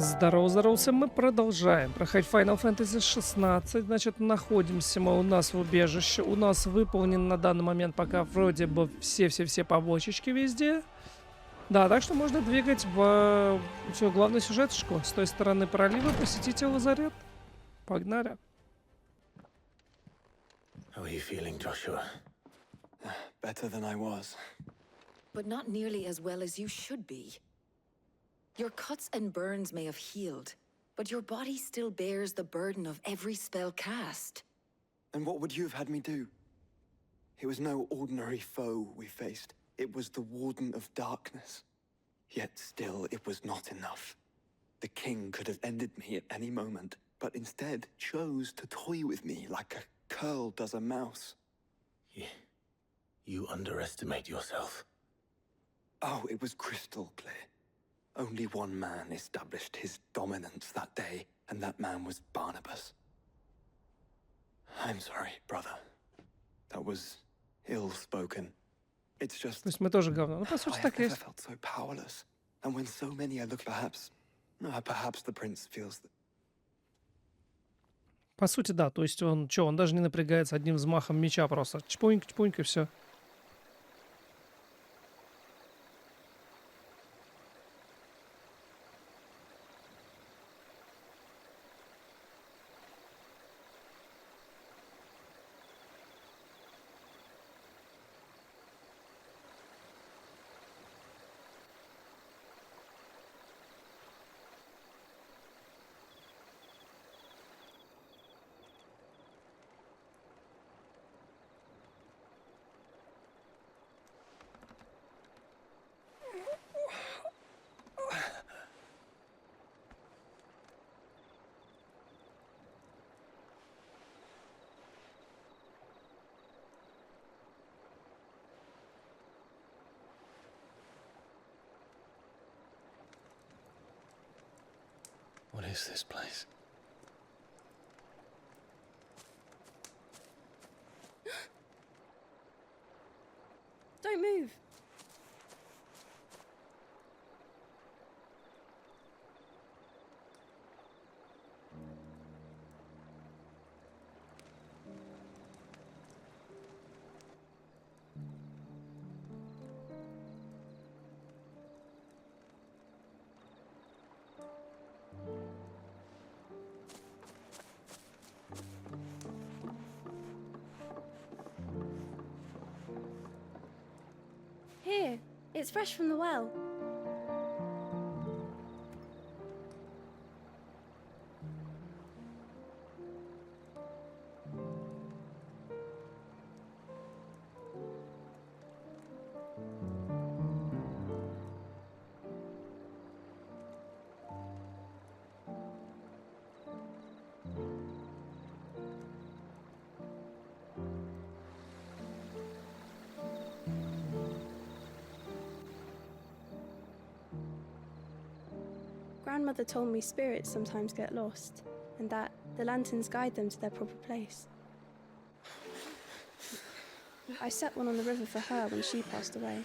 Здорово, здоровцы, мы продолжаем проходить Final Fantasy 16. Значит, находимся мы у нас в убежище. У нас выполнен на данный момент пока вроде бы все побочечки везде. Да, так что можно двигать в всю главную сюжеточку. С той стороны пролива посетите лазарет. Погнали. How are you feeling, Joshua? Better than I was. But not nearly as well as you should be. Your cuts and burns may have healed, but your body still bears the burden of every spell cast. And what would you have had me do? It was no ordinary foe we faced. It was the Warden of Darkness. Yet still, it was not enough. The king could have ended me at any moment, but instead chose to toy with me like a curl does a mouse. You underestimate yourself. Oh, it was crystal clear. Only one man established his dominance that day, and that man was Barnabas. I'm sorry, brother. That was ill-spoken. It's just... То есть мы тоже говно. Ну, по сути, I так и never есть. felt so powerless. And when so many are looking, perhaps the prince feels that... По сути, да. То есть он даже не напрягается одним взмахом меча просто. Чпуньк, и все. What is this place? Don't move. Here, it's fresh from the well. Grandmother told me spirits sometimes get lost, and that the lanterns guide them to their proper place. I set one on the river for her when she passed away.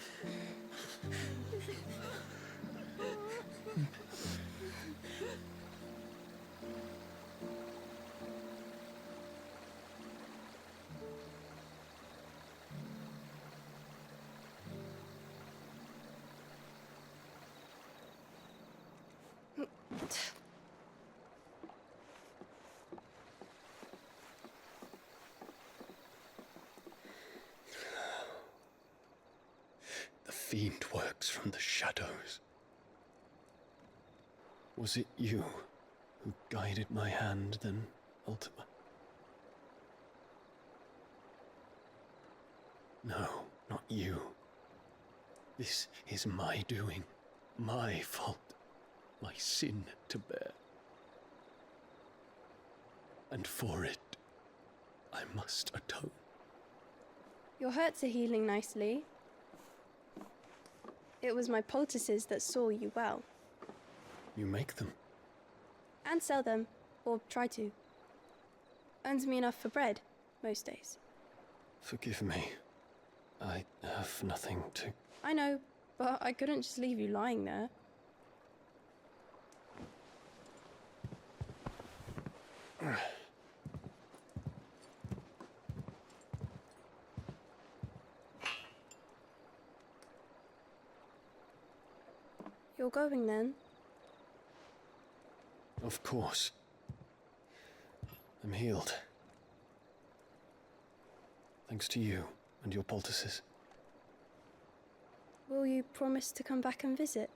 The fiend works from the shadows. Was it you who guided my hand, then, Ultima? No, not you. This is my doing, my fault, my sin to bear. And for it, I must atone. Your hurts are healing nicely. It was my poultices that saw you well. You make them? And sell them, or try to. Earns me enough for bread, most days. Forgive me. I have nothing to... I know, but I couldn't just leave you lying there. You're going then? Of course. I'm healed. Thanks to you and your poultices. Will you promise to come back and visit?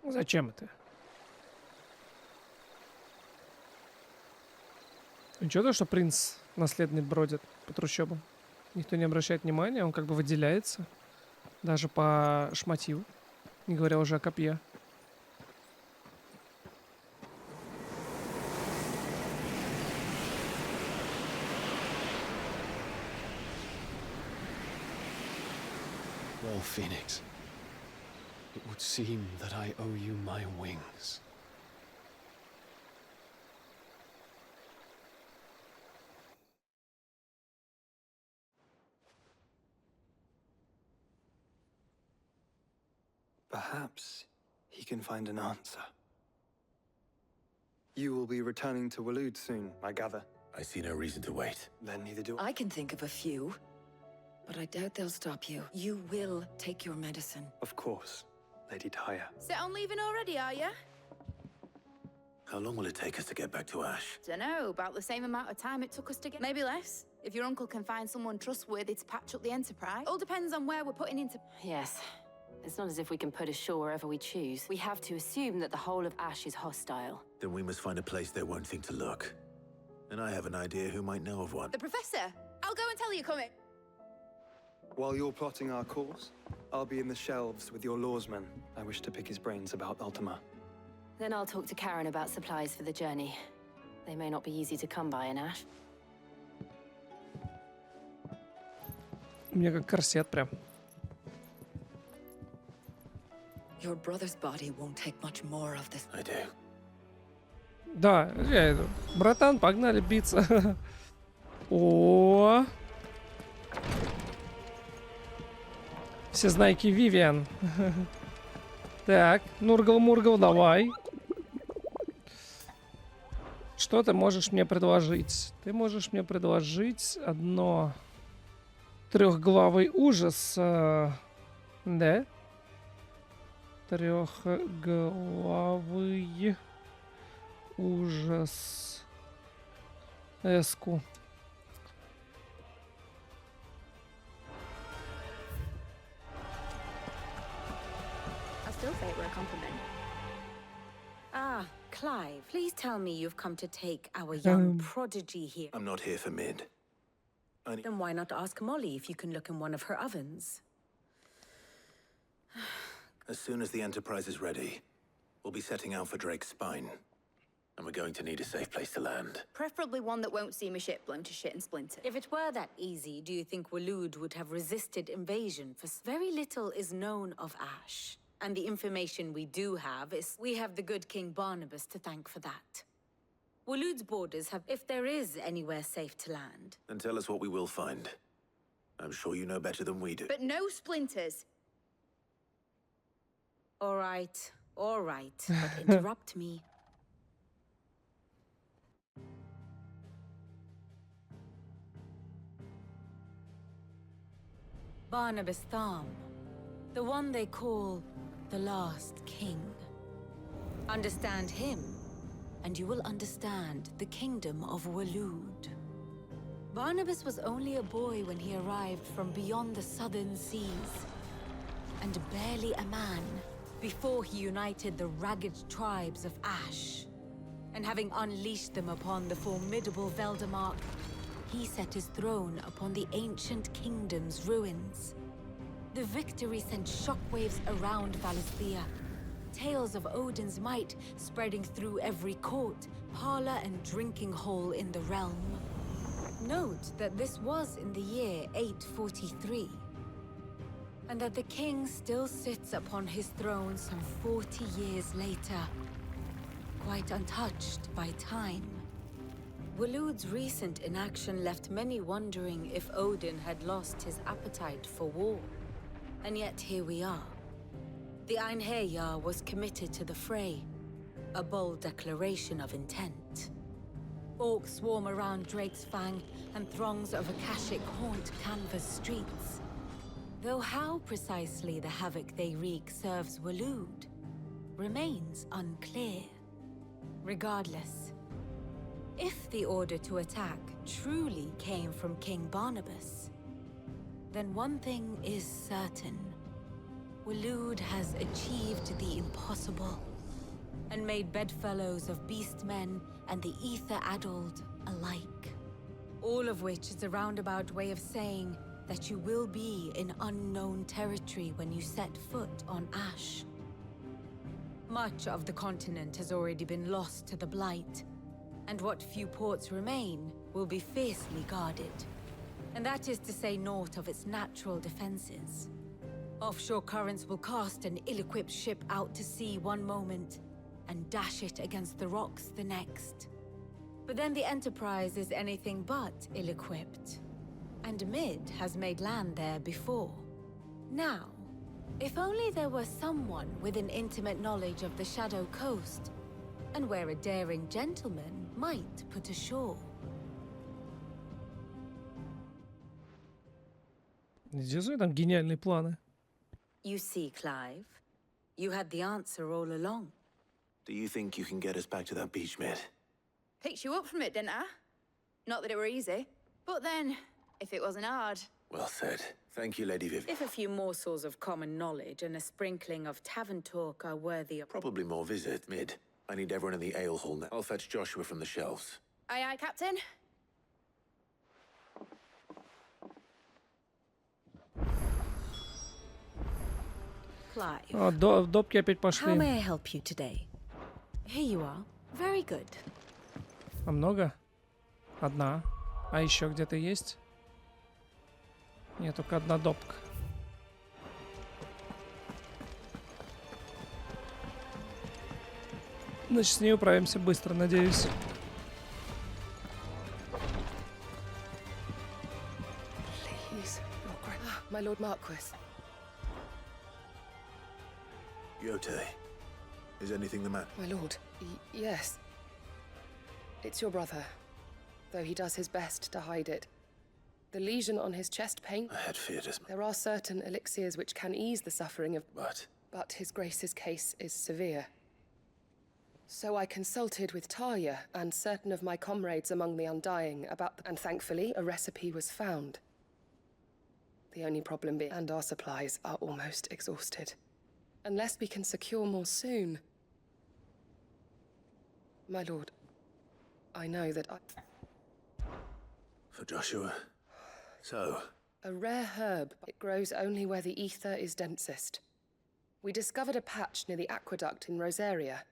Зачем это? Ничего, то, что принц наследный бродит по трущобам. Никто не обращает внимания, он как бы выделяется. Даже по шматью. Не говоря уже о копье. Well, Phoenix, it would seem that I owe you my wings. Perhaps he can find an answer. You will be returning to Waloed soon, I gather. I see no reason to wait. Then neither do I. I can think of a few, but I doubt they'll stop you. You will take your medicine. Of course, Lady Daya. Set on leaving already, are you? How long will it take us to get back to Ash? Dunno, about the same amount of time it took us to get... Maybe less, if your uncle can find someone trustworthy to patch up the Enterprise. All depends on where we're putting into... Yes. It's not as if we can put ashore wherever we choose. We have to assume that the whole of Ash is hostile. Then we must find a place they won't think to look. And I have an idea who might know of one. The Professor! I'll go and tell you coming. While you're plotting our course, I'll be in the shelves with your lawsman. I wish to pick his brains about Ultima. Then I'll talk to Karen about supplies for the journey. They may not be easy to come by in Ash. У меня как корсет прям. Your brother's body won't take much more of this. I do. Да, я иду. Братан, погнали биться. О, всезнайки Вивиан. Так, Нургал-Мургал, давай. Что ты можешь мне предложить? Ты можешь мне предложить одно трехглавый ужас. Да? Трехглавый ужас. Эску. I still say it were a compliment. Ah, Clive, please tell me you've come to take our young prodigy here. I'm not here for mid. Then why not ask Molly if you can look in one of her ovens? As soon as the Enterprise is ready, we'll be setting out for Drake's Spine. And we're going to need a safe place to land. Preferably one that won't see my ship blown to shit and splinter. If it were that easy, do you think Waloed would have resisted invasion? For very little is known of Ash. And the information we do have is we have the good King Barnabas to thank for that. Waloed's borders have, if there is anywhere safe to land. Then tell us what we will find. I'm sure you know better than we do. But no splinters. All right, but interrupt me. Barnabas Tham, the one they call the last king. Understand him, and you will understand the kingdom of Waloed. Barnabas was only a boy when he arrived from beyond the southern seas, and barely a man before he united the ragged tribes of Ash. And having unleashed them upon the formidable Veldamark, he set his throne upon the ancient kingdom's ruins. The victory sent shockwaves around Valisthea, tales of Odin's might spreading through every court, parlor, and drinking hole in the realm. Note that this was in the year 843, and that the king still sits upon his throne some 40 years later, quite untouched by time. Waloed's recent inaction left many wondering if Odin had lost his appetite for war. And yet here we are. The Einherjar was committed to the fray, a bold declaration of intent. Orcs swarm around Drake's Fang, and throngs of Akashic haunt Canva's streets. Though how precisely the havoc they wreak serves Waloed remains unclear. Regardless, if the order to attack truly came from King Barnabas, then one thing is certain. Waloed has achieved the impossible, and made bedfellows of beastmen and the ether-addled alike. All of which is a roundabout way of saying that you will be in unknown territory when you set foot on Ash. Much of the continent has already been lost to the Blight, and what few ports remain will be fiercely guarded. And that is to say naught of its natural defenses. Offshore currents will cast an ill-equipped ship out to sea one moment, and dash it against the rocks the next. But then the Enterprise is anything but ill-equipped. And Mid has made land there before. Now, if only there were someone with an intimate knowledge of the Shadow Coast, and where a daring gentleman might put ashore. Здесь там гениальные планы. You see, Clive, you had the answer all along. Do you think you can get us back to that beach, Mid? Picked you up from it, didn't I? Not that it were easy. But then, if it wasn't hard. Well said. Thank you, Lady Viv. If a few morsels of common knowledge and a sprinkling of tavern talk are worthy of... Probably more visit, Mid. I need everyone in the ale hall now. I'll fetch Joshua from the shelves. Aye, aye, Captain. Clive, А, допки опять how пошли. may I help you today? Here you are. Very good. А много? Одна. А еще где-то есть? Нет, только одна допка. Значит, с ней управимся быстро, надеюсь. Please, Your Grace. My Lord Marquis. Yote, is anything the matter? My lord. Yes. It's your brother, though he does his best to hide it. The lesion on his chest pain. I had feared as much. There are certain elixirs which can ease the suffering of... But His Grace's case is severe. So I consulted with Talia and certain of my comrades among the Undying about... And thankfully, a recipe was found. The only problem being... And our supplies are almost exhausted. Unless we can secure more soon. My lord, I know that for Joshua. So, a rare herb. It grows only where the ether is densest. We discovered a patch near the aqueduct in Rosaria.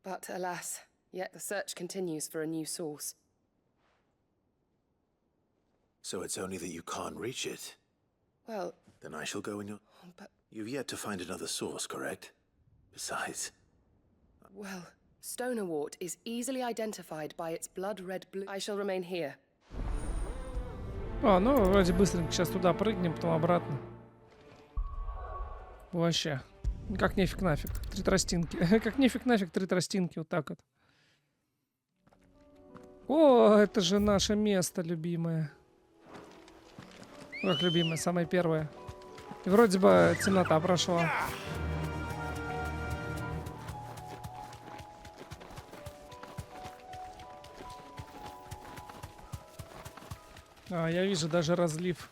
But alas, yet the search continues for a new source. so it's only that you can't reach it. Well, Then I shall go in your... but, You've yet to find another source, correct? Besides, well, Stonerwort is easily identified by its blood-red blue. I shall remain here. А, ну, вроде быстренько сейчас туда прыгнем, потом обратно. Вообще. Как нефиг нафиг. 3 тростинки. Как нефиг нафиг 3 тростинки. Вот так вот. О, это же наше место любимое. Как любимое, самое первое. И вроде бы темнота прошла. А, я вижу даже разлив.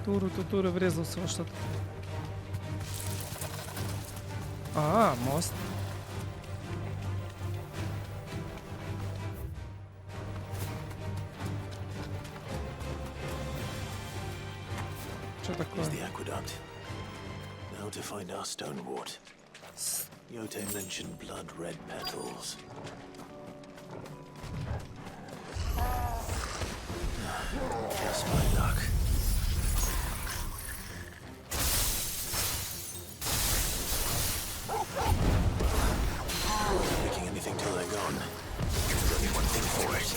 Туру-тутуры врезался во что-то. А, мост. Что такое? is the aqueduct. Now to find our Stonewort. Yote mentioned blood-red petals. Just my luck. Not picking anything till they're gone. There's only one thing for it.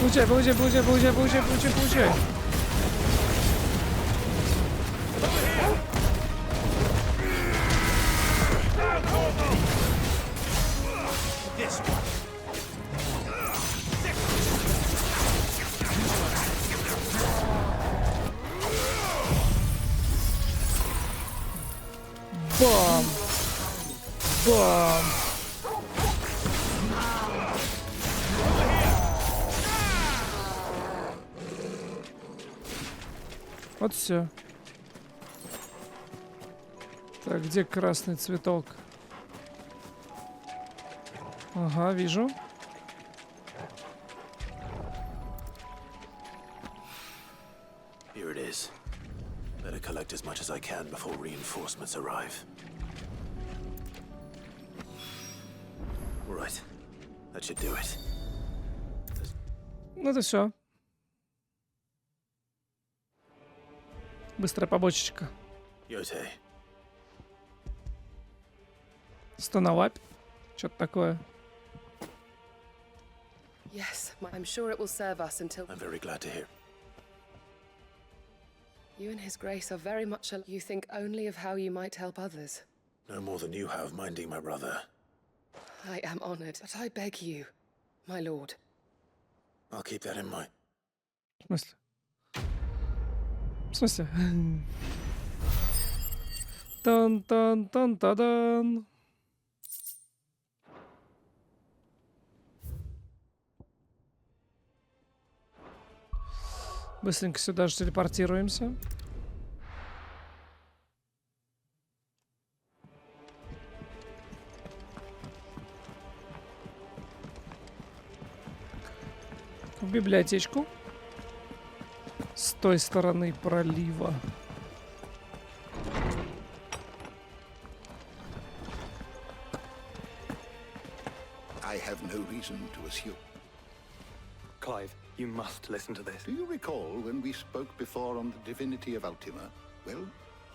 Получай, получай, получай, получай, получай, получай, получай. Бам! Бам! Вот все. Так, где красный цветок? Ага, вижу. Here it is. Better collect as much as I can before reinforcements arrive. All right. That should do it. Ну это все. Быстрая побочечка. Yote. Станолапь. Что-то такое. Yes, I'm sure it will serve us until I'm very glad to hear. you and His Grace are very much you think only of how you might help others. No more than you have minding my brother. I am honored, but I beg you, my lord. I'll keep that in mind. В смысле? В смысле? Тан-тан-тан-тадан. Быстренько сюда же телепортируемся. В библиотечку. С той стороны пролива. I have no reason to assume. Clive, you must listen to this. Do you recall when we spoke before on the divinity of Ultima? Well,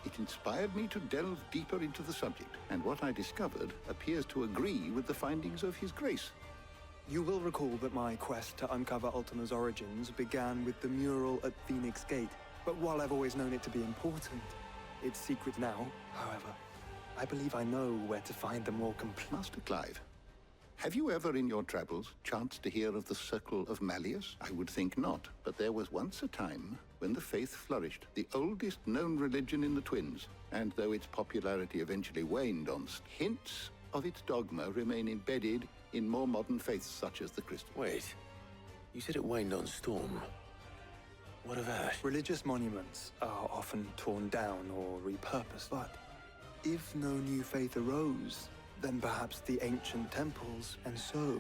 it inspired me to delve deeper into the subject, and what I discovered appears to agree with the findings of His Grace. You will recall that my quest to uncover Ultima's origins began with the mural at Phoenix Gate. But while I've always known it to be important, it's secret now. However, I believe I know where to find the more complete... Master Clive, have you ever in your travels chanced to hear of the Circle of Malleus? I would think not, but there was once a time when the faith flourished, the oldest known religion in the Twins. And though its popularity eventually waned on, hints of its dogma remain embedded in more modern faiths such as the Christian. Wait. You said it waned on Storm. What of Ash? Religious monuments are often torn down or repurposed, but if no new faith arose, then perhaps the ancient temples, and so,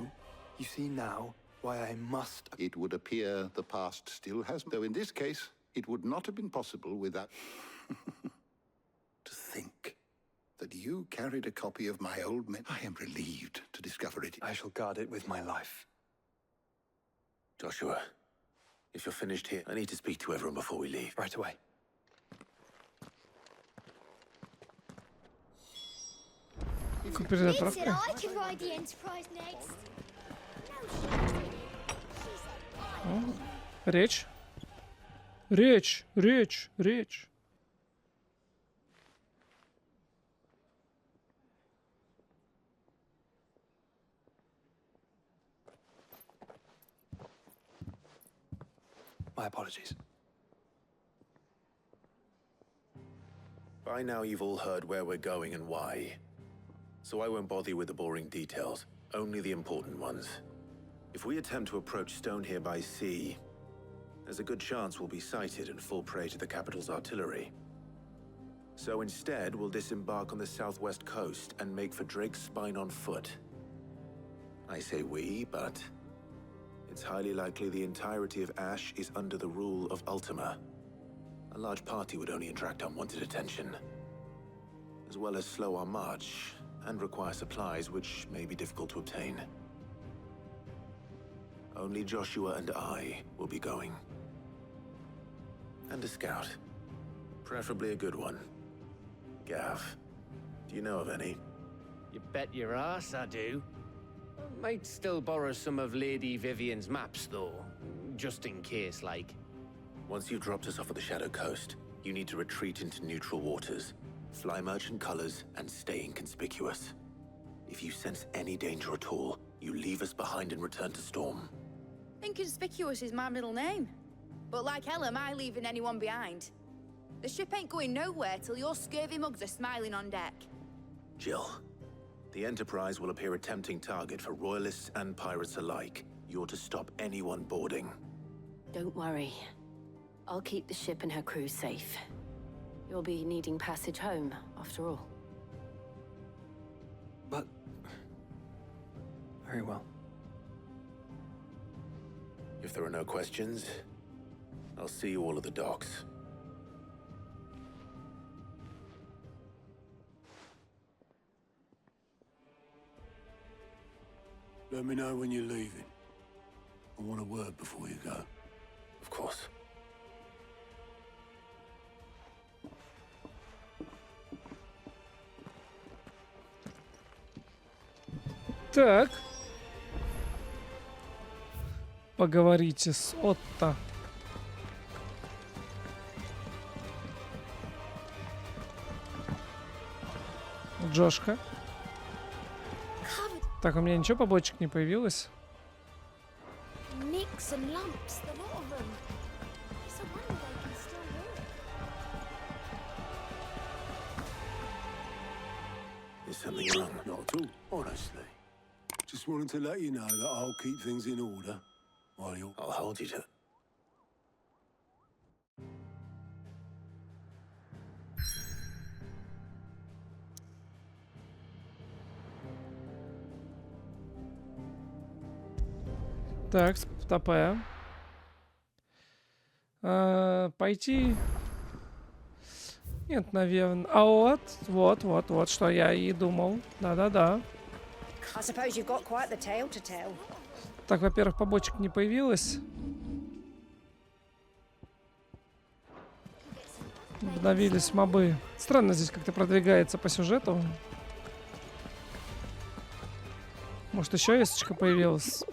you see now why I must... It would appear the past still has, though in this case, it would not have been possible without... To think that you carried a copy of my old men. I am relieved to discover it. I shall guard it with my life. Joshua, if you're finished here, I need to speak to everyone before we leave. Right away. Купили said I could ride the Enterprise next. Речь. Речь, речь, речь. My apologies. By now you've all heard where we're going and why. So I won't bother you with the boring details, only the important ones. If we attempt to approach Stone here by sea, there's a good chance we'll be sighted and fall prey to the capital's artillery. So instead, we'll disembark on the southwest coast and make for Drake's Spine on foot. I say we, but it's highly likely the entirety of Ash is under the rule of Ultima. A large party would only attract unwanted attention, as well as slow our march and require supplies which may be difficult to obtain. Only Joshua and I will be going. And a scout. Preferably a good one. Gav, do you know of any? You bet your ass I do. Might still borrow some of Lady Vivian's maps, though. just in case, like. Once you've dropped us off at the Shadow Coast, you need to retreat into neutral waters, fly merchant colors, and stay inconspicuous. If you sense any danger at all, you leave us behind and return to Storm. Inconspicuous is my middle name. But like hell am I leaving anyone behind. The ship ain't going nowhere till your scurvy mugs are smiling on deck. Jill, the Enterprise will appear a tempting target for royalists and pirates alike. You're to stop anyone boarding. Don't worry. I'll keep the ship and her crew safe. You'll be needing passage home, after all. But... very well. If there are no questions, I'll see you all at the docks. Let me know when you're leaving. I want a word before you go. Of course. Так. Поговорите с Отто. Джошка. Так, у меня ничего побочек не появилось. Nicks and lumps, the lot of them. So wonder they can still walk. Is something wrong? Not at all, honestly. Just wanted to let you know that I'll keep things in order while you're... I'll hold you to... Так, стопэ. Пойти... Нет, наверное. А вот, что я и думал. Да-да-да. Так, во-первых, побочек не появилось. Обновились мобы. Странно здесь как-то продвигается по сюжету. Может, еще весточка появилась?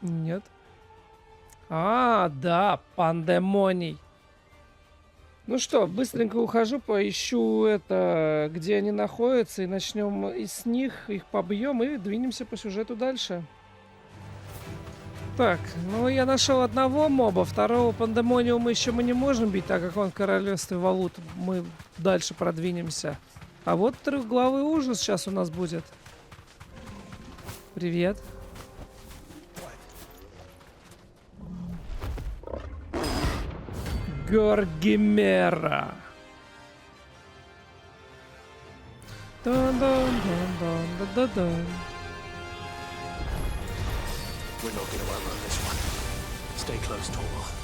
Нет. А, да, пандемоний. Ну что, быстренько ухожу, поищу это, где они находятся, и начнем из них, их побьем и двинемся по сюжету дальше. Так, ну я нашел одного моба, второго пандемониума еще мы не можем бить, так как он в королевстве валут, мы дальше продвинемся. А вот трехглавый ужас сейчас у нас будет. Привет. Горгимера. Дан-дан-дан-дан-дан-дан. We're not gonna outrun this one. Stay close, Torvald.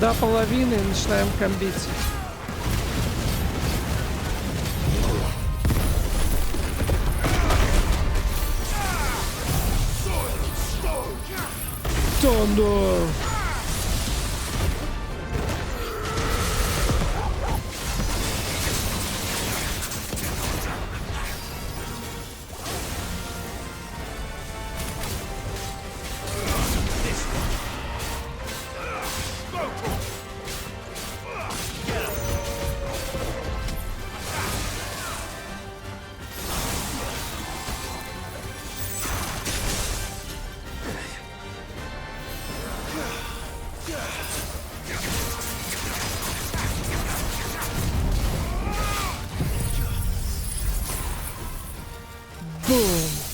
До половины начинаем комбить. Тондор. Бум!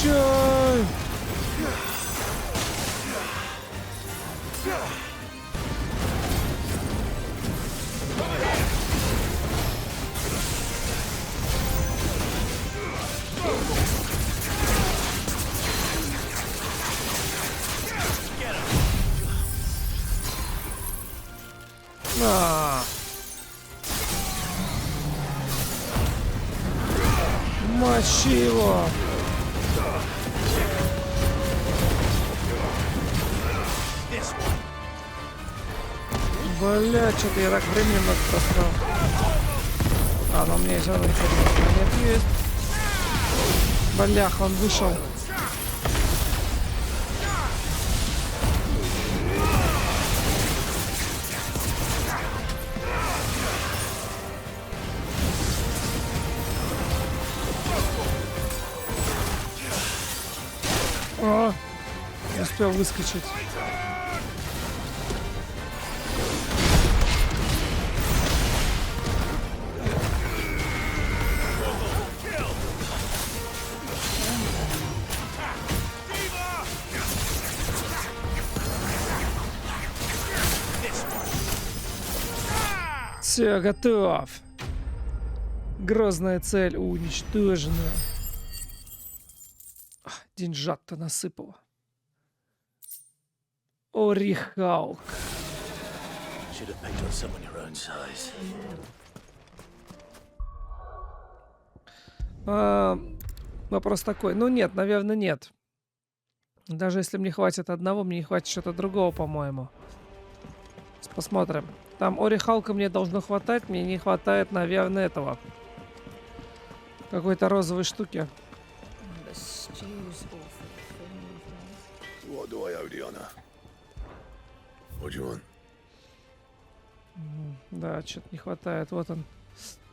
Прощай! Мочи его! Бля, что-то я так времени много просрал. А, но у меня все равно ничего нет, есть. Блях, он вышел. О, не успел выскочить. Все, готов. Грозная цель уничтожена. Деньжат-то насыпало. Орехалк. Вопрос такой. Ну нет, наверное, нет. Даже если мне хватит одного, мне не хватит что-то другого, по-моему. Посмотрим. Там орехалка мне должно хватать, мне не хватает, наверное, этого. Какой-то розовой штуки. What do I owe the honor? What do you want? Да, что-то не хватает. Вот он.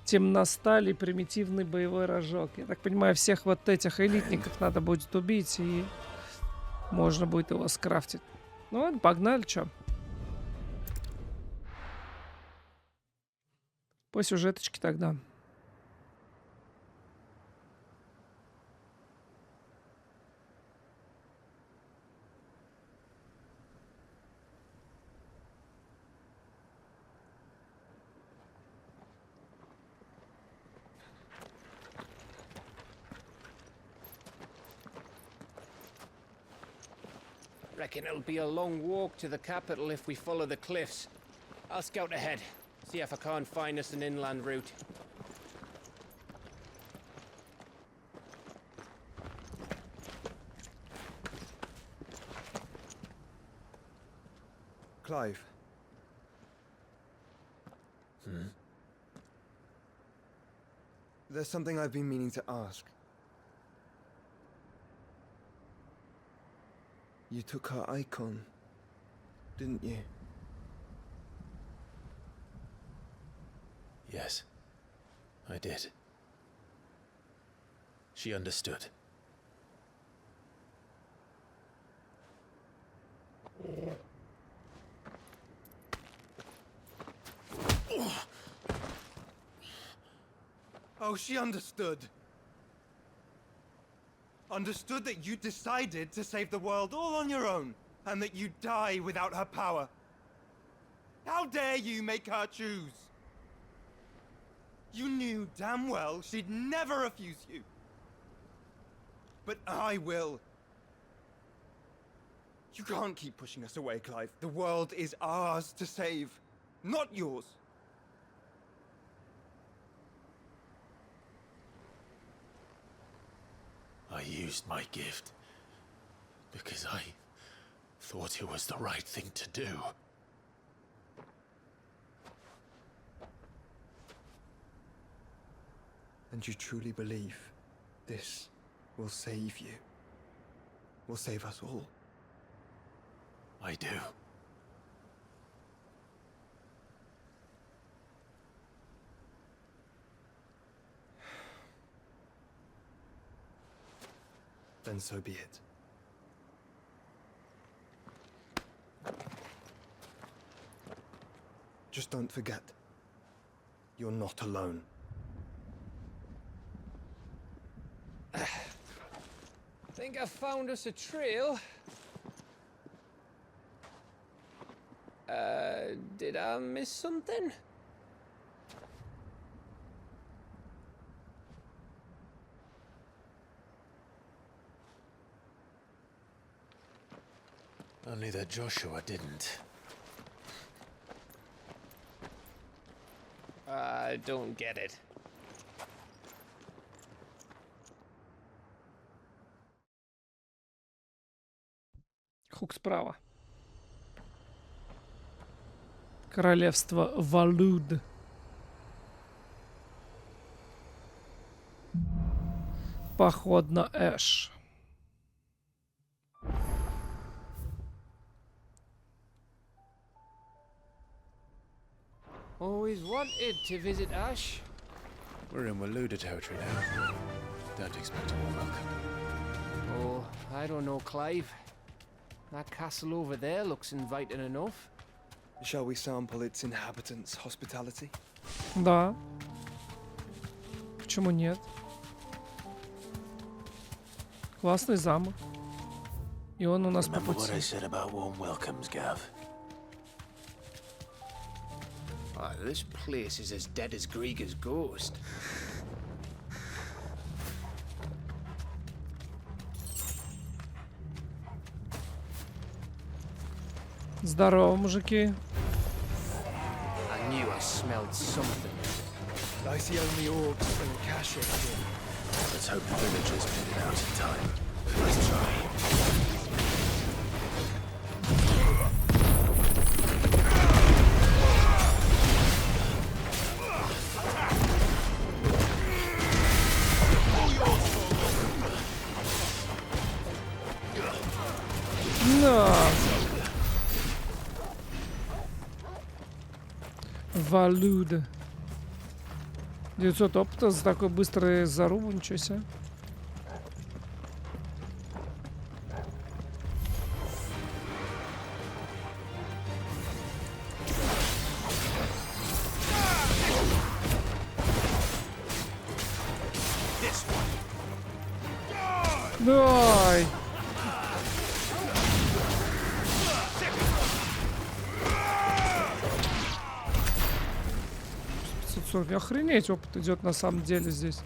Темносталь и примитивный боевой рожок. Я так понимаю, всех вот этих элитников надо будет убить, и можно будет его скрафтить. Ну ладно, погнали, чё. По сюжеточке тогда. Reckon it'll be a long walk to the capital if we follow the cliffs. I'll scout ahead, see if I can't find us an inland route. Clive. There's something I've been meaning to ask. You took her icon, didn't you? Yes, I did. She understood. Oh, she understood. Understood that you decided to save the world all on your own, and that you'd die without her power. How dare you make her choose? You knew damn well she'd never refuse you. But I will. You can't keep pushing us away, Clive. The world is ours to save, not yours. I used my gift because I thought it was the right thing to do. And you truly believe this will save you? Will save us all? I do. Then so be it. Just don't forget, you're not alone. think I found us a trail. Did I miss something? Only that Joshua didn't. I don't get it. Хук справа. Королевство Валуд. Поход на Эш. Always wanted to visit Ash. We're in Waluda territory now. Don't expect a warm welcome. Oh, I don't know, Clive. That castle over there looks inviting enough. Shall we sample its inhabitants' hospitality? Да. Почему нет? Классный замок. И он у нас по Remember what I пути. said about warm welcomes, Gav? Oh, this place is as dead as Greagor's ghost. Здорово, мужики. I knew I smelled something. I see only orcs and Kashyyyk here. Let's hope the villagers made it out in time. Let's try. На! Валюда. 900 опыта за такой быстрый зарубу, ничего себе. Дай! Охренеть, опыт идет на самом деле здесь.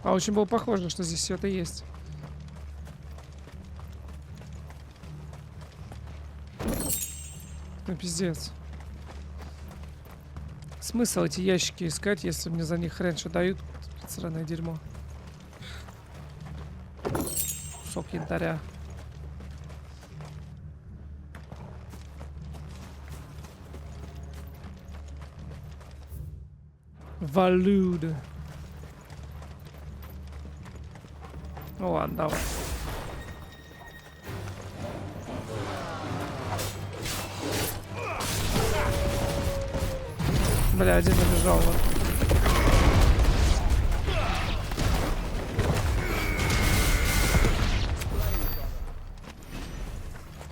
А очень было похоже, что здесь все это есть. Ну, пиздец. Смысл эти ящики искать, если мне за них раньше дают? Сраное дерьмо. Кусок янтаря. Валюда. Ну ладно, давай. Бля, один набежал. Вот.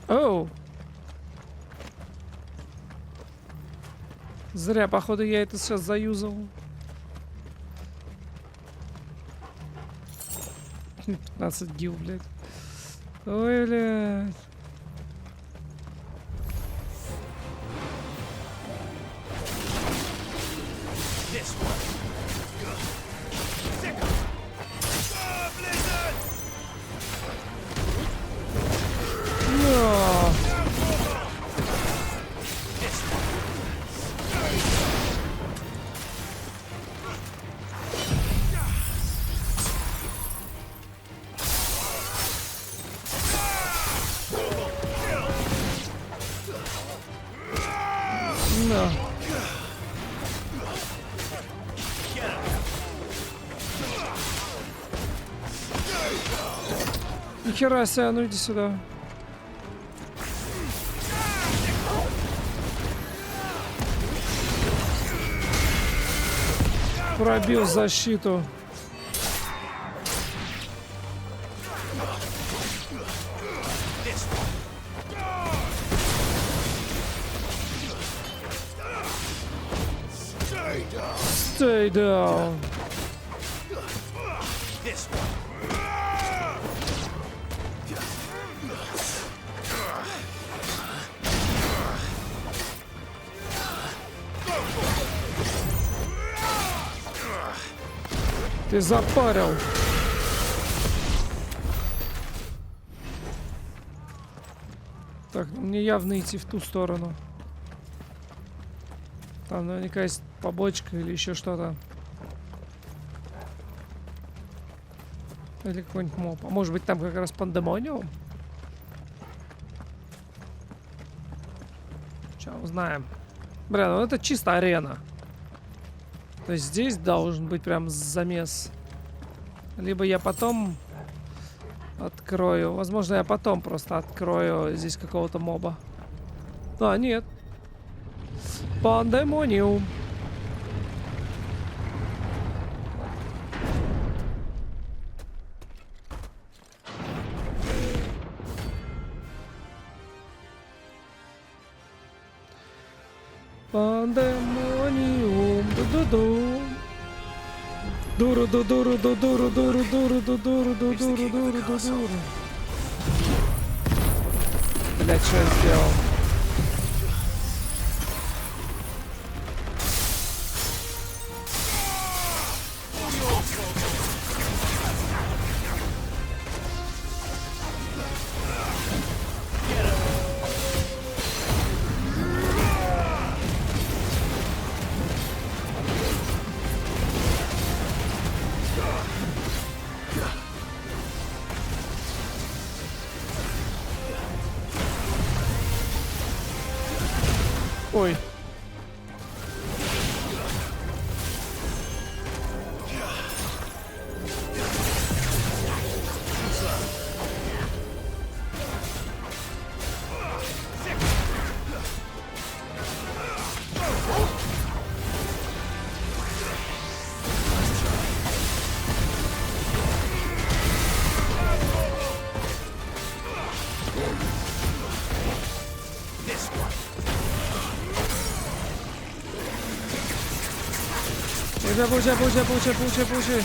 Оу. Зря, походу, я это сейчас заюзал. 15 гил, блядь. Ой, блядь. Нихера себе, ну иди сюда. Пробил защиту. Stay down. Ты запарил. Так, мне явно идти в ту сторону. Там наверняка есть побочка или еще что-то. Или какой-нибудь моб. А может быть там как раз пандемониум? Сейчас узнаем. Бля, ну это чисто арена. То есть здесь должен быть прям замес. Либо я потом открою. Возможно, я потом просто открою здесь какого-то моба. А, нет. Пандемониум. Пандемониум. Ду-ду-ду. Дуру-ду-дуру-ду-дуру-ду-дуру-ду-дуру-ду-дуру-ду-дуру-ду-дуру. Блять, что я сделал? Ой. Пуши.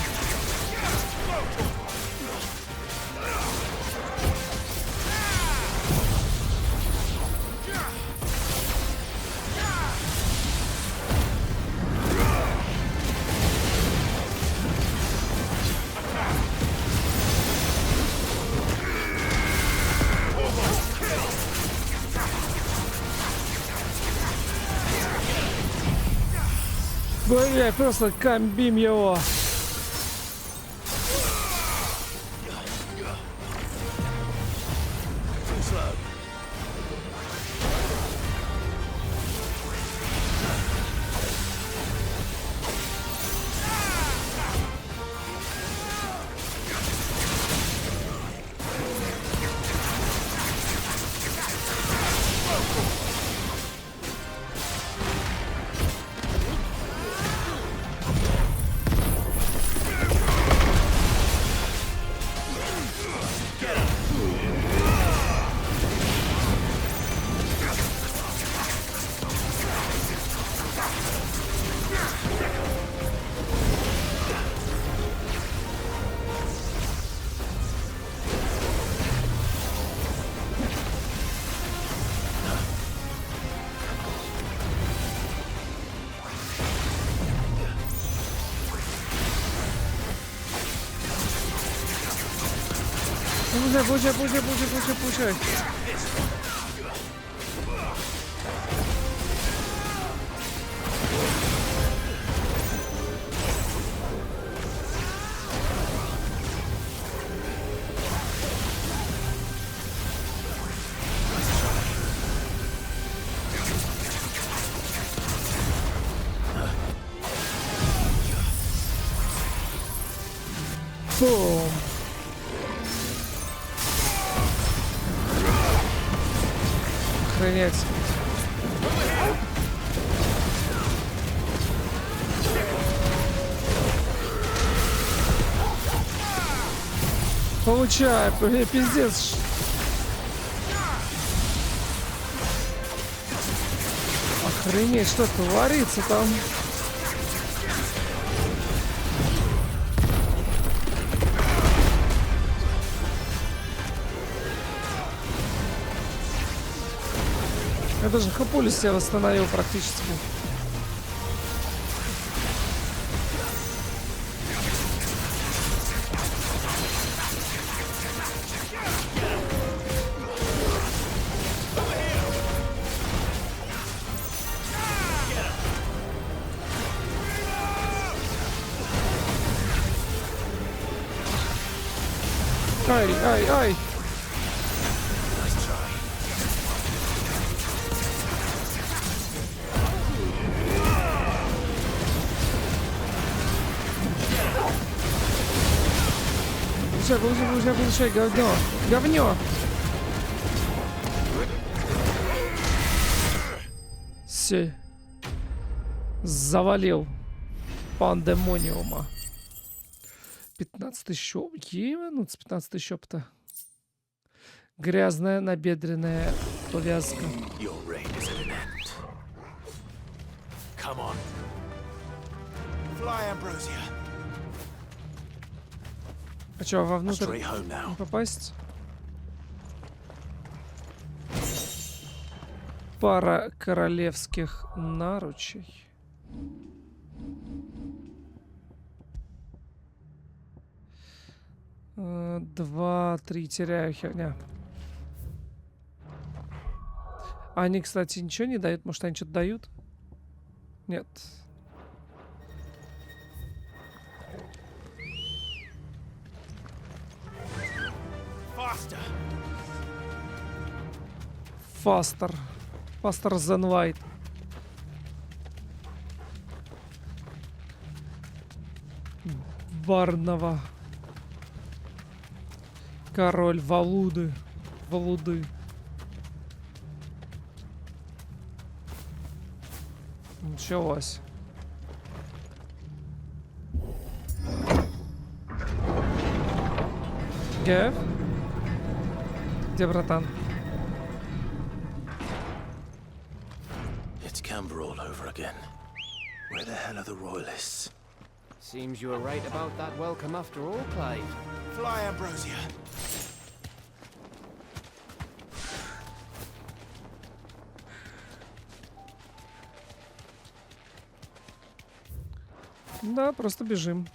Бля, просто комбим его. Пушай. Бум. Охренеть. Получай, пиздец. Охренеть, что творится там? Я даже хапулю себе восстановил практически. Ай, ай, ай. Получай, говно. Говнё. Все. Завалил. Пандемониума. 15 тысяч опыта. 15 тысяч опыта. Грязная набедренная повязка. А чё, вовнутрь не попасть? Пара королевских наручей. Два, три, теряю, херня. Они, кстати, ничего не дают? Может, они что-то дают? Нет. Faster than white. Барнова. Король Валуды. Валуды. Началось. Геф? Где братан? It's Camber all over again. Where the hell are the royalists? Seems you were right about that welcome after all, Clive. Fly, Ambrosia. Да, просто бежим.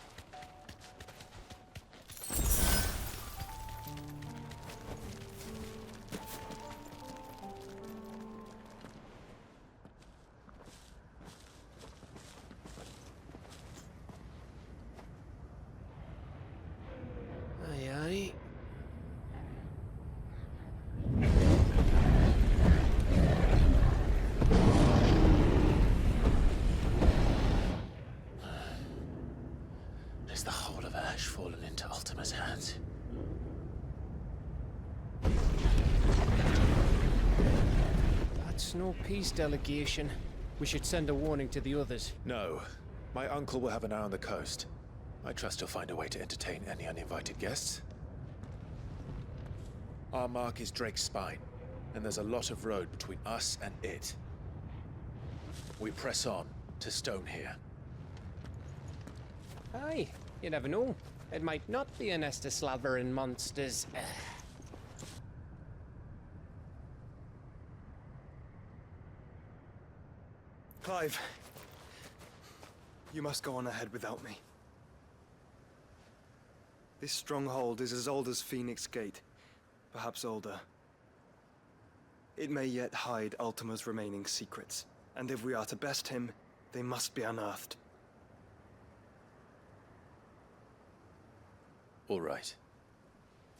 Aye. Is the whole of Ash fallen into Ultima's hands? That's no peace delegation. We should send a warning to the others. No. My uncle will have an eye on the coast. I trust he'll find a way to entertain any uninvited guests. Our mark is Drake's Spine, and there's a lot of road between us and it. We press on to Stone here. Aye, you never know. It might not be a nest of slavering monsters. Clive, you must go on ahead without me. This stronghold is as old as Phoenix Gate, perhaps older. It may yet hide Ultima's remaining secrets, and if we are to best him, they must be unearthed. All right.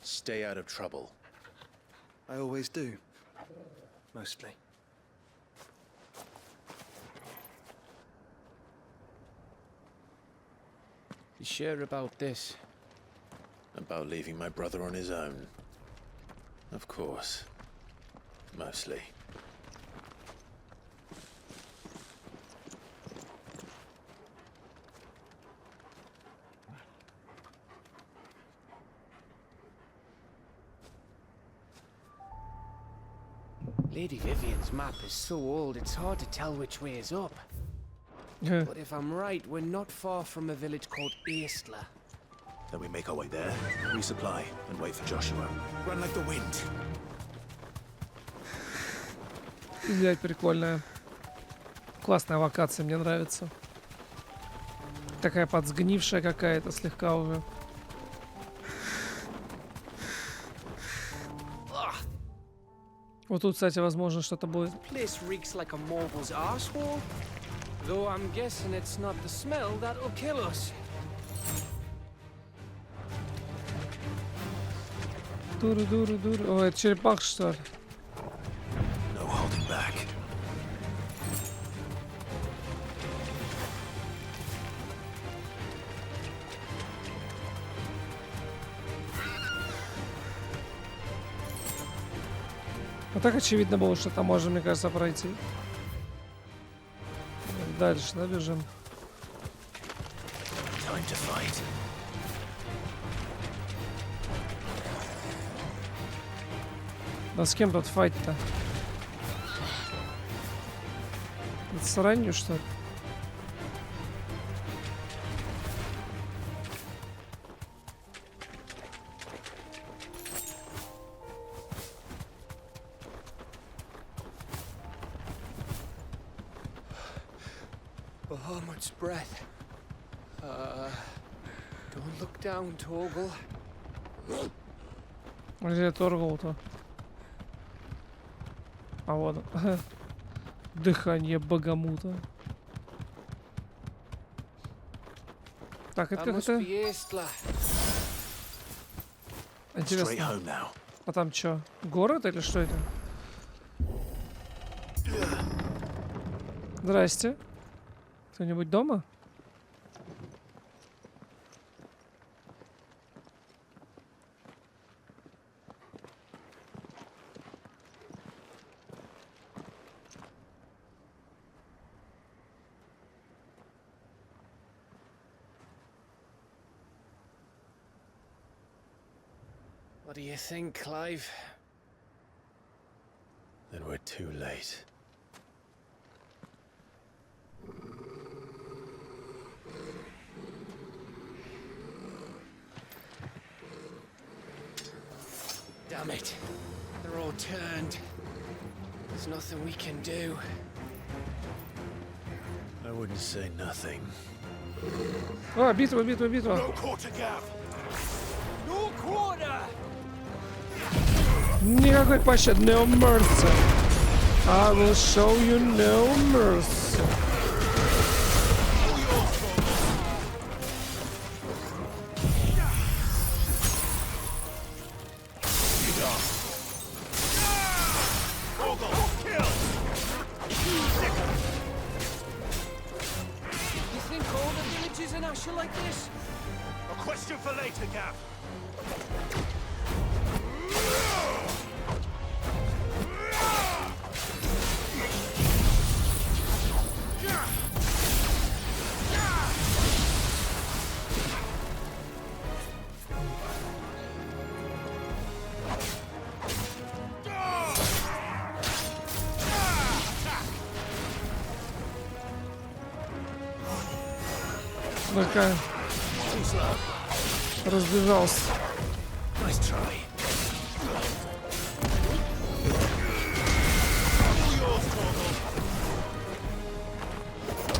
Stay out of trouble. I always do. Mostly. You sure about this? About leaving my brother on his own? Of course. Mostly. Lady Vivian's map is so old it's hard to tell which way is up. But if I'm right, we're not far from a village called Aistla. Then we make our way there, resupply, and wait for Joshua. Run like the wind. Блять, прикольная. Классная локация, мне нравится. Такая подсгнившая какая-то слегка уже. Вот тут, кстати, возможно, что-то будет. Place reeks like a marble's arsehole. Though I'm guessing it's not the smell that'll kill us. Дура. Ой, это черепах, что ли? No holding back. А так очевидно было, что там можно, мне кажется, пройти. Дальше, да, бежим. Time to fight. Да с кем тут файт-то? Это с раннью, что ли? Bahamut's breath. Don't look down, Torgal. Где торгал-то? А вот он. Дыхание богомута. Так, это как это? Интересно. А там что? Город или что это? Здрасте. Кто-нибудь дома? What do you think, Clive? Then we're too late. Damn it. They're all turned. There's nothing we can do. I wouldn't say nothing. А, битва. No quarter gap. No quarter! Никакой пощады. No mercy. I will show you no mercy. You think all the villages in Asher like this? A question for later, Gav. Только разбежался. Nice try.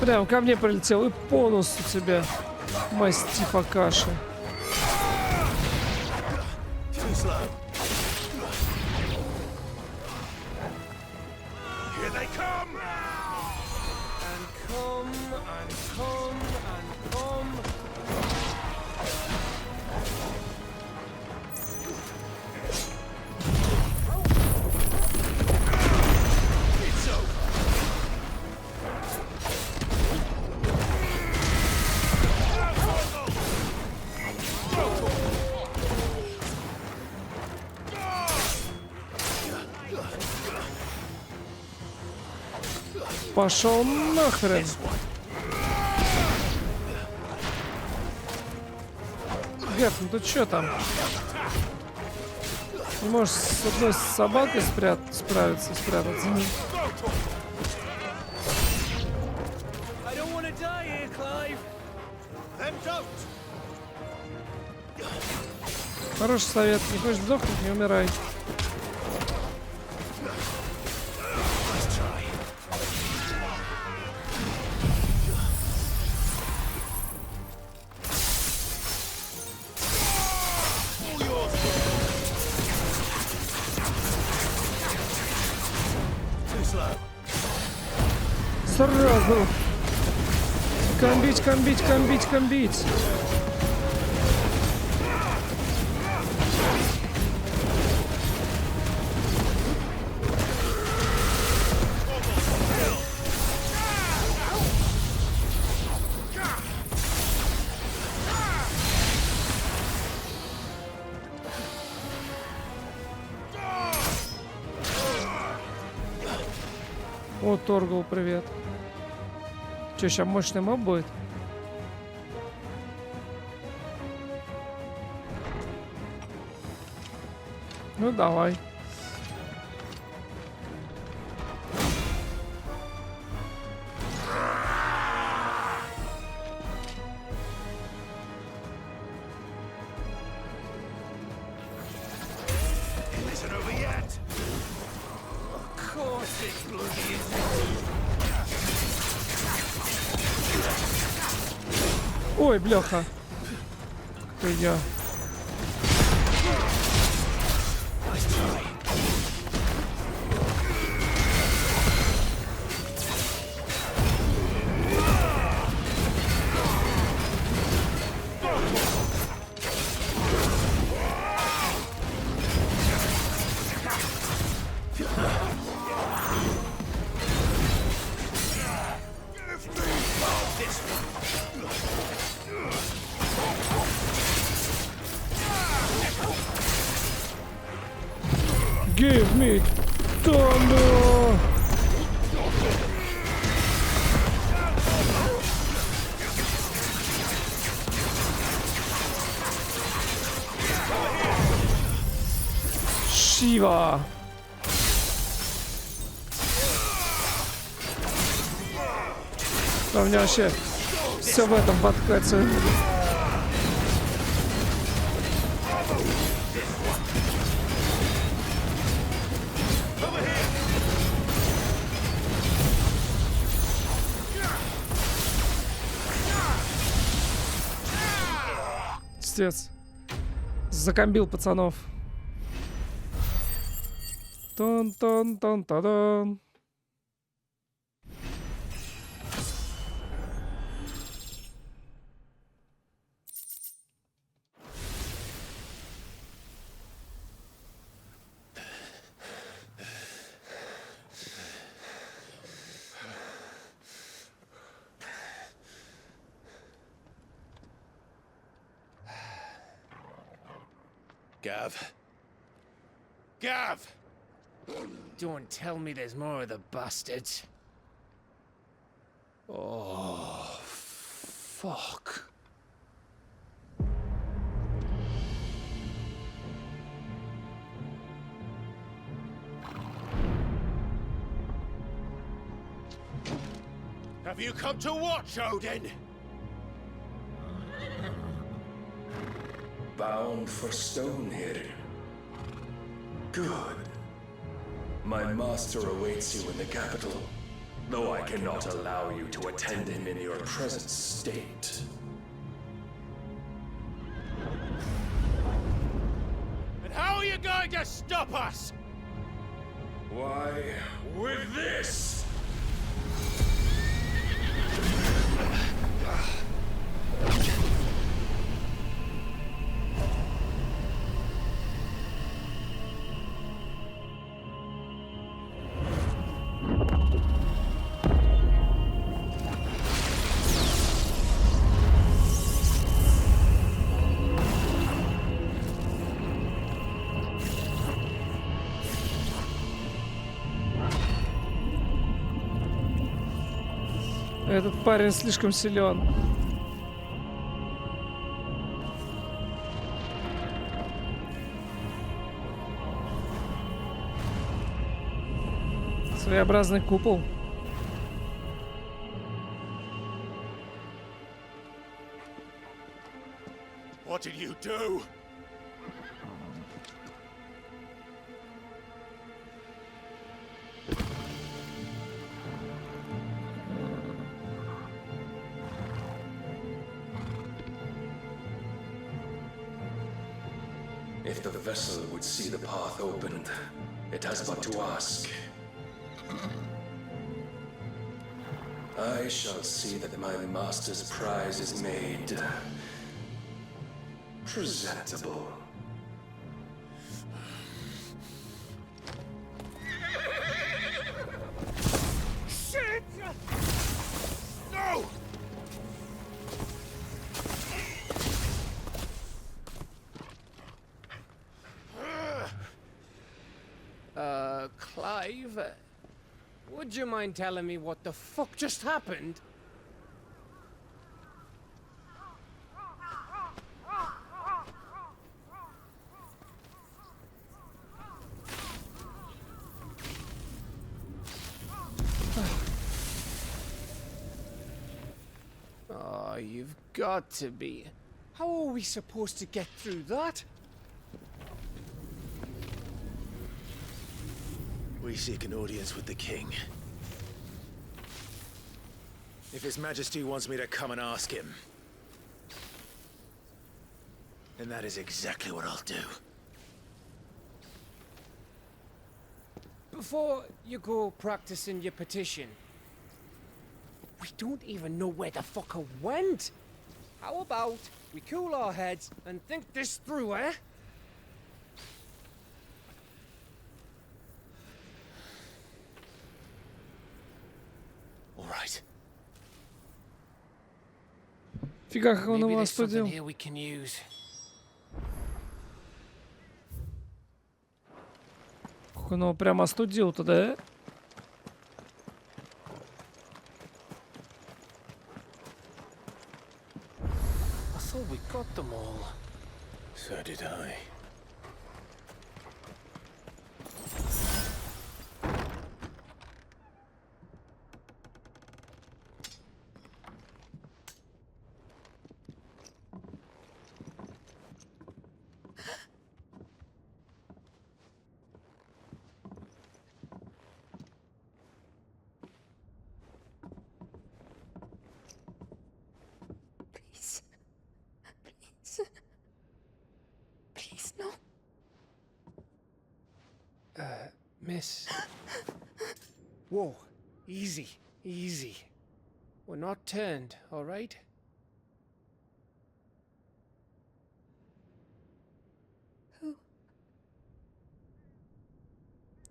Прям ко мне прилетел и по носу тебя, мастифа каши. Too slow. Here they come. And come, and come, and come. It's over. Пошел нахрен. Геф, ну ты чё там? Не можешь с одной собакой спрятаться. I don't want to die here, Clive. Then don't. Хороший совет. Не хочешь сдохнуть, не умирай. Nice try. Сразу. Комбить, комбить, комбить, комбить. О, Торгл, привет. Че, сейчас мощный моб будет? Ну, давай. Ой, бляха. Ты я. Give me thunder! Шива! У меня вообще все в этом подкате. Закомбил пацанов. Тон-тон-тон-тон-тон. Gav. Gav! Don't tell me there's more of the bastards. Oh, fuck. Have you come to watch, Odin? Bound for stone here. Good. My master awaits you in the capital, though I cannot allow you to attend him in your present state. And how are you going to stop us? Why, with this! Этот парень слишком силен. Своеобразный купол. What did you do? If the vessel would see the path opened, it has but to ask. I shall see that my master's prize is made presentable. Shit! No! Clive, would you mind telling me what the fuck just happened? Oh, you've got to be. How are we supposed to get through that? We seek an audience with the king. If His Majesty wants me to come and ask him, then that is exactly what I'll do. Before you go practicing your petition, we don't even know where the fucker went. How about we cool our heads and think this through, eh? All right. Фига, как он Maybe его there's something остудил. here we can use. Как он его прямо остудил-то, да? I thought we got them all. So did I. Please. Please. Please, no. Miss. Whoa, easy, easy. We're not turned, all right? Who?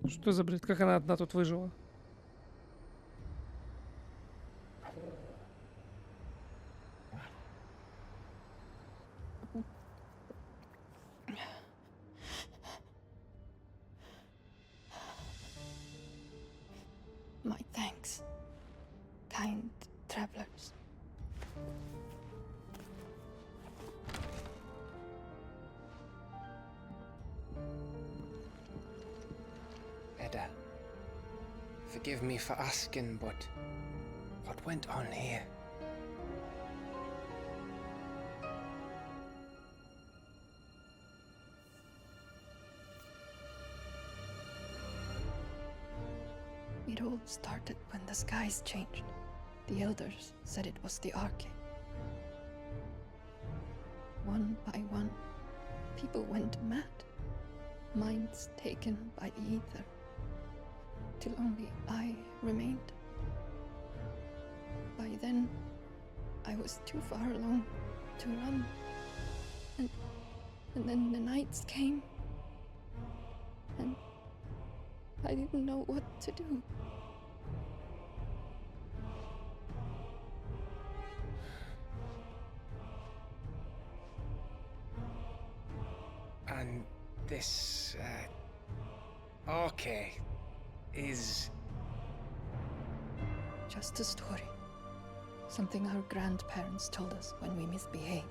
Что за бред? Как она одна тут выжила? My thanks, kind travelers. Edda, forgive me for asking, but what went on here? It all started when the skies changed. The elders said it was the Arcade. One by one, people went mad, minds taken by the ether, till only I remained. By then, I was too far along to run. And then the nights came, and I didn't know what to do. And this, arcade is... Just a story. Something our grandparents told us when we misbehaved.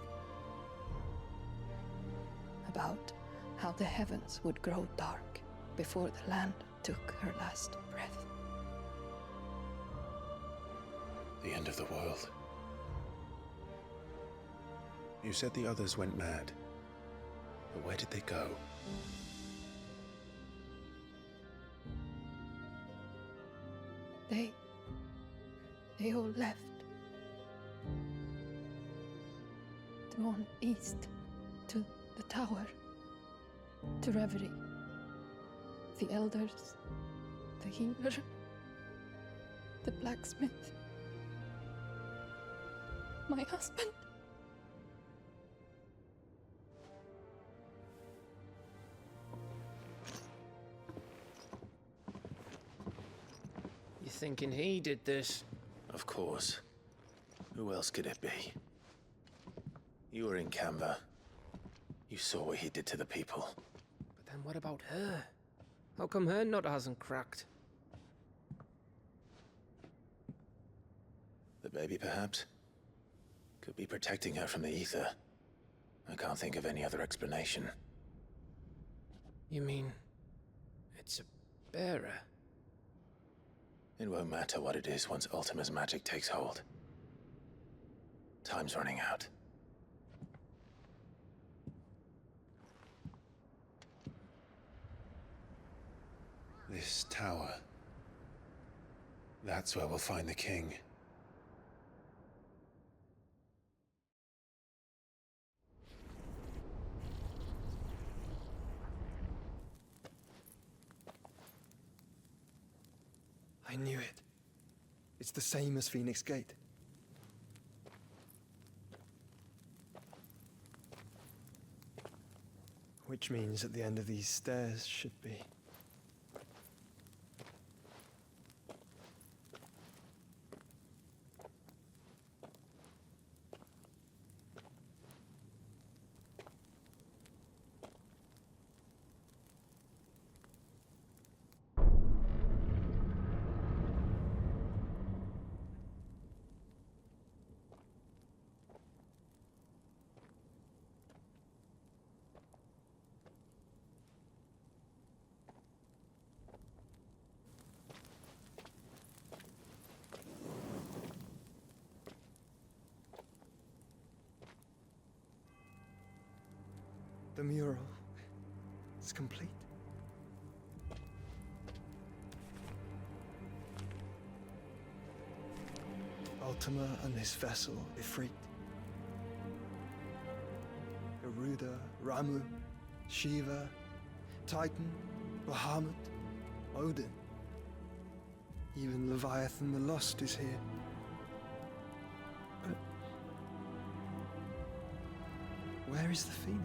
About how the heavens would grow dark before the land took her last breath. The end of the world. You said the others went mad. But where did they go? They all left. Drawn east to the tower, to reverie. The elders, the healer, the blacksmith, my husband. You thinking he did this? Of course. Who else could it be? You were in Canva. You saw what he did to the people. But then what about her? How come her nut hasn't cracked? The baby, perhaps? Could be protecting her from the ether. I can't think of any other explanation. You mean... it's a bearer? It won't matter what it is once Ultima's magic takes hold. Time's running out. This tower. That's where we'll find the king. I knew it. It's the same as Phoenix Gate. Which means at the end of these stairs should be... The mural is complete. Ultima and his vessel, Ifrit. Garuda, Ramu, Shiva, Titan, Bahamut, Odin. Even Leviathan the Lost is here. But where is the Phoenix?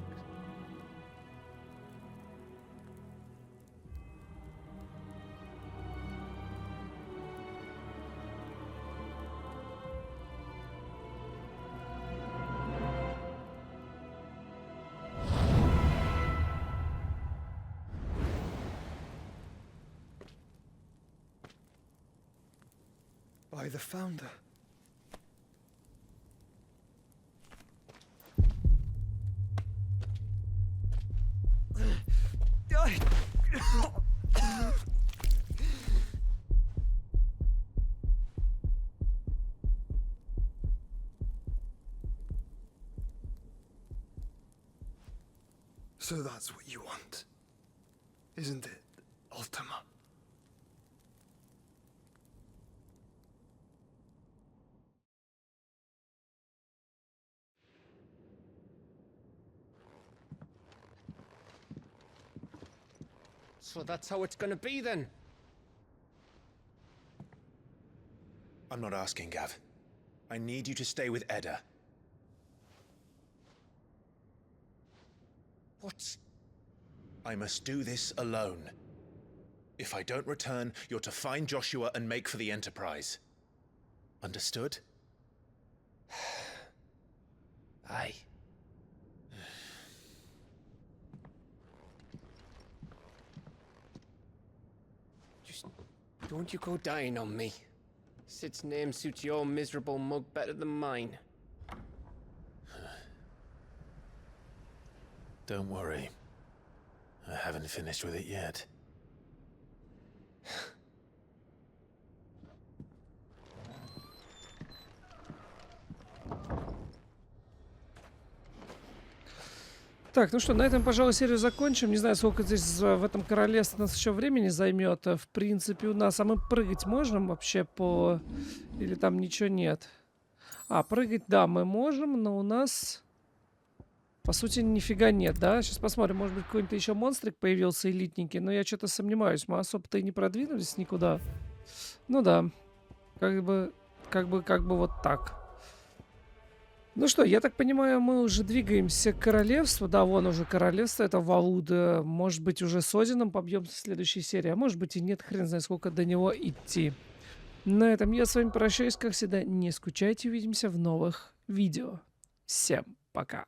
By the founder. So that's what you want, isn't it, Ultima? So that's how it's gonna be then? I'm not asking, Gav. I need you to stay with Edda. What? I must do this alone. If I don't return, you're to find Joshua and make for the Enterprise. Understood? Aye. Just don't you go dying on me. Sid's name suits your miserable mug better than mine. Don't worry. I haven't finished with it yet. Так, ну что, на этом, пожалуй, серию закончим. Не знаю, сколько здесь в этом королевстве нас еще времени займет. В принципе, у нас... А мы прыгать можем вообще по... Или там ничего нет? А, прыгать, да, мы можем, но у нас... По сути, нифига нет, да? Сейчас посмотрим, может быть, какой-нибудь еще монстрик появился, элитненький. Но я что-то сомневаюсь. Мы особо-то и не продвинулись никуда. Ну да. Как бы вот так. Ну что, я так понимаю, мы уже двигаемся к королевству. Да, вон уже королевство, это Валуда. Может быть, уже с Одином побьемся в следующей серии, а может быть и нет, хрен знает, сколько до него идти. На этом я с вами прощаюсь, как всегда. Не скучайте, увидимся в новых видео. Всем пока.